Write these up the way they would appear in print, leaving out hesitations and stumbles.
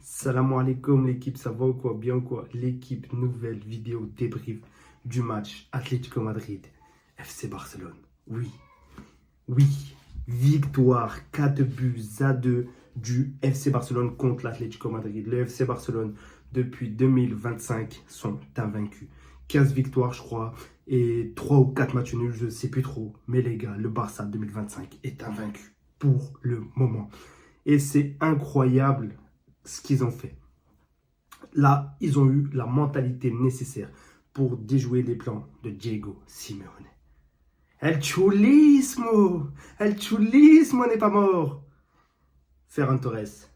Salam alaikum l'équipe, ça va ou quoi? Bien ou quoi? L'équipe, nouvelle vidéo débrief du match Atlético Madrid, FC Barcelone. Oui, oui, victoire 4 buts à 2 du FC Barcelone contre l'Atlético Madrid. Le FC Barcelone, depuis 2025, sont invaincus. 15 victoires, je crois, et 3 ou 4 matchs nuls, je ne sais plus trop. Mais les gars, le Barça 2025 est invaincu pour le moment. Et c'est incroyable ce qu'ils ont fait. Là, ils ont eu la mentalité nécessaire pour déjouer les plans de Diego Simeone. El chulismo n'est pas mort. Ferran Torres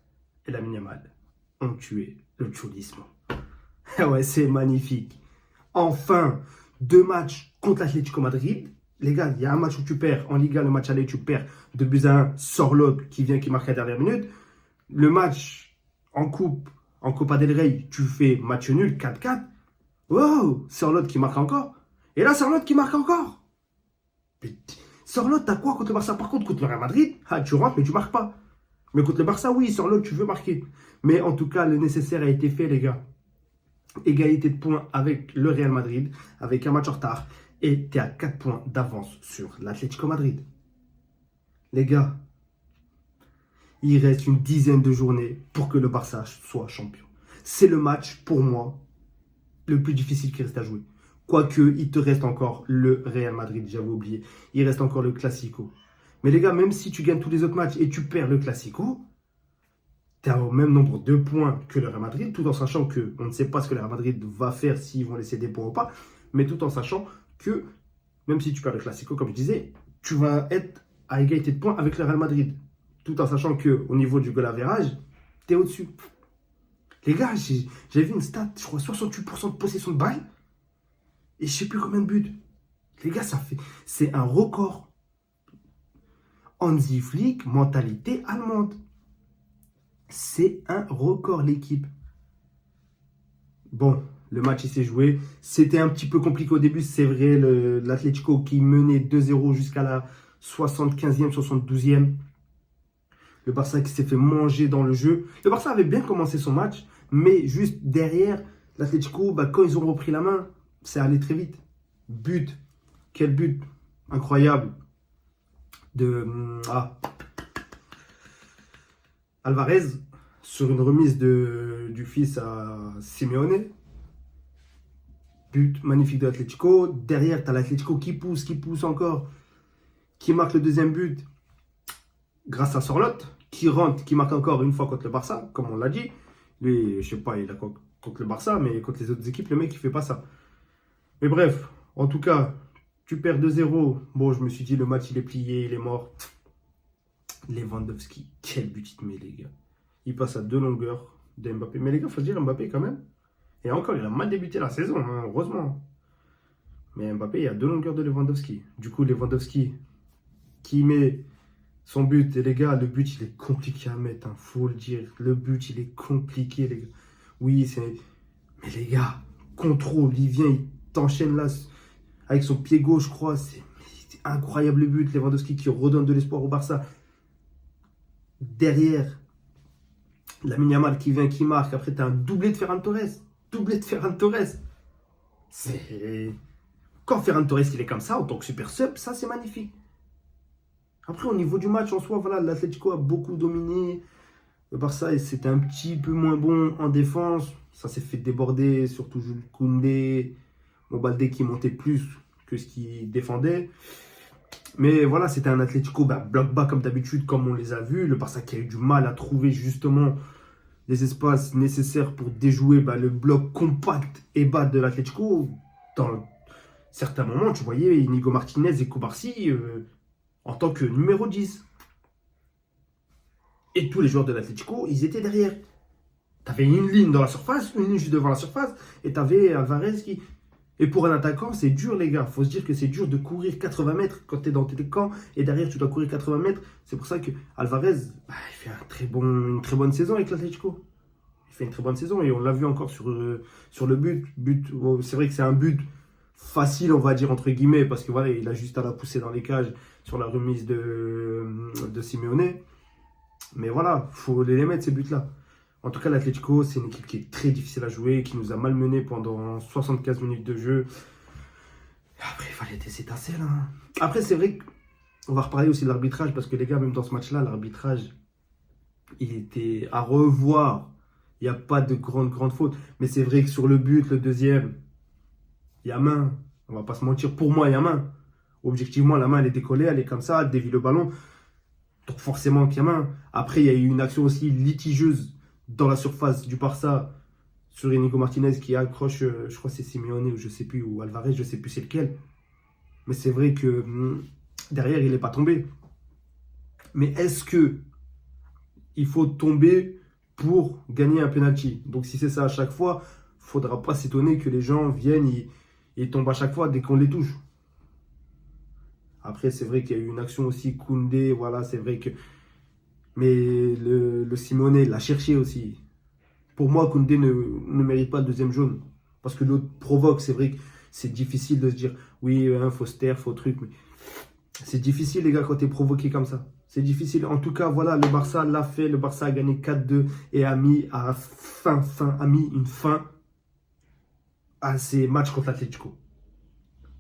et Lamine Yamal ont tué le chulismo. Ouais, c'est magnifique. Enfin, 2 matchs contre l'Atlético Madrid. Les gars, il y a un match où tu perds. En Liga, le match aller, tu perds 2-1. Sort l'autre qui vient, qui marque à la dernière minute. Le match en coupe, en Copa del Rey, tu fais match nul, 4-4. Wow, sort l'autre qui marque encore. Et là, sort l'autre qui marque encore. Sort l'autre, t'as quoi contre le Barça? Par contre, contre le Real Madrid, tu rentres, mais tu marques pas. Mais contre le Barça, oui, sort l'autre, tu veux marquer. Mais en tout cas, le nécessaire a été fait, les gars. Égalité de points avec le Real Madrid, avec un match en retard. Et tu es à 4 points d'avance sur l'Atlético Madrid. Les gars, il reste une dizaine de journées pour que le Barça soit champion. C'est le match, pour moi, le plus difficile qui reste à jouer. Quoique, il te reste encore le Real Madrid, j'avais oublié. Il reste encore le Classico. Mais les gars, même si tu gagnes tous les autres matchs et tu perds le Classico, tu as au même nombre de points que le Real Madrid, tout en sachant qu'on ne sait pas ce que le Real Madrid va faire, s'ils vont laisser des points ou pas, mais tout en sachant que, même si tu perds le Classico, comme je disais, tu vas être à égalité de points avec le Real Madrid. Tout en sachant qu'au niveau du goal average, tu es au-dessus. Les gars, j'ai vu une stat, je crois 68% de possession de balle, et je ne sais plus combien de buts. Les gars, c'est un record. Hansi Flick, mentalité allemande. C'est un record, l'équipe. Bon, le match, il s'est joué. C'était un petit peu compliqué au début, c'est vrai. L'Atlético qui menait 2-0 jusqu'à la 75e, 72e. Le Barça qui s'est fait manger dans le jeu. Le Barça avait bien commencé son match, mais juste derrière, l'Atlético, quand ils ont repris la main, c'est allé très vite. But. Quel but incroyable de Alvarez sur une remise du fils à Simeone. But magnifique de l'Atlético. Derrière, tu as l'Atlético qui pousse encore, qui marque le deuxième but grâce à Sorloth, qui rentre, qui marque encore une fois contre le Barça, comme on l'a dit. Lui, je sais pas, il a quoi contre le Barça, mais contre les autres équipes, le mec, il fait pas ça. Mais bref, en tout cas, tu perds 2-0. Bon, je me suis dit, le match, il est plié, il est mort. Lewandowski, quel but il te met, les gars. Il passe à 2 longueurs de Mbappé. Mais les gars, il faut se dire, Mbappé, quand même. Et encore, il a mal débuté la saison, hein, heureusement. Mais Mbappé, il y a 2 longueurs de Lewandowski. Du coup, Lewandowski, qui met son but. Et les gars, le but, il est compliqué à mettre, hein, faut le dire. Le but, il est compliqué, les gars. Oui, c'est... Mais les gars, contrôle, il vient, il t'enchaîne là, avec son pied gauche, je crois. C'est incroyable le but. Lewandowski qui redonne de l'espoir au Barça. Derrière, Lamine Yamal qui vient, qui marque. Après, tu as un doublé de Ferran Torres. C'est... Quand Ferran Torres, il est comme ça, en tant que super sub, ça, c'est magnifique. Après, au niveau du match en soi, voilà, l'Atlético a beaucoup dominé. Le Barça, c'était un petit peu moins bon en défense. Ça s'est fait déborder, surtout Jules Koundé, Balde qui montait plus que ce qu'il défendait. Mais voilà, c'était un Atlético bloc bas comme d'habitude, comme on les a vus. Le Barça qui a eu du mal à trouver justement les espaces nécessaires pour déjouer le bloc compact et bas de l'Atlético. Dans certains moments, tu voyais Inigo Martinez et Cubarsí en tant que numéro 10. Et tous les joueurs de l'Atlético, ils étaient derrière. Tu avais une ligne dans la surface, une ligne juste devant la surface, et tu avais Alvarez qui... Et pour un attaquant, c'est dur, les gars. Il faut se dire que c'est dur de courir 80 mètres quand tu es dans tes camps, et derrière, tu dois courir 80 mètres. C'est pour ça que Alvarez, il fait une très bonne saison avec l'Atlético. Il fait une très bonne saison, et on l'a vu encore sur le but. C'est vrai que c'est un but facile, on va dire, entre guillemets, parce que voilà, il a juste à la pousser dans les cages sur la remise de Simeone. Mais voilà, il faut les mettre, ces buts-là. En tout cas, l'Atlético, c'est une équipe qui est très difficile à jouer, qui nous a malmenés pendant 75 minutes de jeu. Après, il fallait des étincelles. Hein. Après, c'est vrai qu'on va reparler aussi de l'arbitrage, parce que les gars, même dans ce match-là, l'arbitrage, il était à revoir. Il n'y a pas de grande faute. Mais c'est vrai que sur le but, le deuxième, il y a main. On va pas se mentir. Pour moi, il y a main. Objectivement, la main, elle est décollée, elle est comme ça, elle dévie le ballon. Donc forcément qu'il y a main. Après, il y a eu une action aussi litigieuse dans la surface du Barça sur Inigo Martinez qui accroche, je crois que c'est Simeone ou je sais plus, ou Alvarez, je sais plus c'est lequel. Mais c'est vrai que derrière, il n'est pas tombé. Mais est-ce que il faut tomber pour gagner un penalty? Donc si c'est ça à chaque fois, il ne faudra pas s'étonner que les gens viennent et tombent à chaque fois dès qu'on les touche. Après, c'est vrai qu'il y a eu une action aussi, Koundé, voilà, c'est vrai que... Mais le Simeone l'a cherché aussi. Pour moi, Koundé ne mérite pas le deuxième jaune. Parce que l'autre provoque, c'est vrai que c'est difficile de se dire, oui, faut se taire, faut truc. Mais c'est difficile, les gars, quand tu es provoqué comme ça. C'est difficile. En tout cas, voilà, le Barça l'a fait. Le Barça a gagné 4-2 et a mis une fin à ces matchs contre l'Atlético.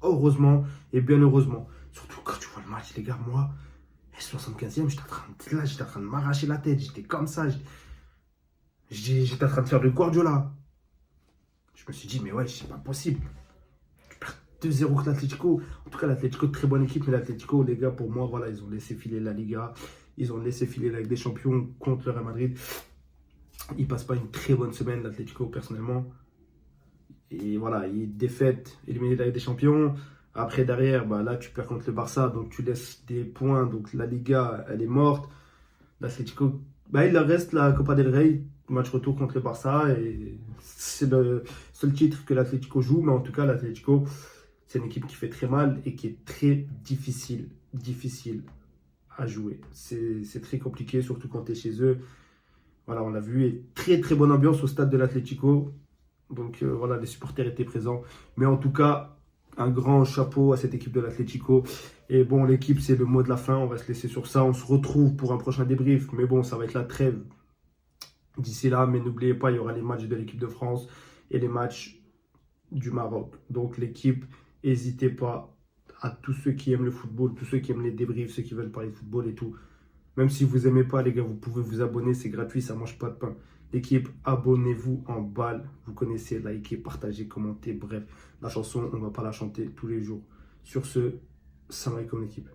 Heureusement et bien heureusement. Surtout quand tu vois le match, les gars, moi, 75e, j'étais en train de m'arracher la tête. J'étais comme ça. J'étais en train de faire le Guardiola. Je me suis dit, mais ouais, c'est pas possible. Tu perds 2-0 contre l'Atlético. En tout cas, l'Atlético, très bonne équipe. Mais l'Atlético, les gars, pour moi, voilà, ils ont laissé filer la Liga. Ils ont laissé filer la Ligue des Champions contre le Real Madrid. Ils passent pas une très bonne semaine, l'Atlético, personnellement. Et voilà, il défaite, éliminé de la Ligue des Champions. Après, derrière, bah, là, tu perds contre le Barça, donc tu laisses des points. Donc la Liga, elle est morte. L'Atlético, bah, il leur reste la Copa del Rey, match retour contre le Barça. Et c'est le seul titre que l'Atlético joue. Mais en tout cas, l'Atlético, c'est une équipe qui fait très mal et qui est très difficile à jouer. C'est très compliqué, surtout quand tu es chez eux. Voilà, on l'a vu, et très bonne ambiance au stade de l'Atlético. Donc voilà, les supporters étaient présents. Mais en tout cas, un grand chapeau à cette équipe de l'Atlético. Et bon, l'équipe, c'est le mot de la fin. On va se laisser sur ça. On se retrouve pour un prochain débrief. Mais bon, ça va être la trêve d'ici là. Mais n'oubliez pas, il y aura les matchs de l'équipe de France et les matchs du Maroc. Donc l'équipe, n'hésitez pas à tous ceux qui aiment le football, tous ceux qui aiment les débriefs, ceux qui veulent parler de football et tout. Même si vous n'aimez pas, les gars, vous pouvez vous abonner. C'est gratuit, ça ne mange pas de pain. L'équipe, abonnez-vous en balle. Vous connaissez, likez, partagez, commentez. Bref, la chanson, on ne va pas la chanter tous les jours. Sur ce, salam alaikum l'équipe.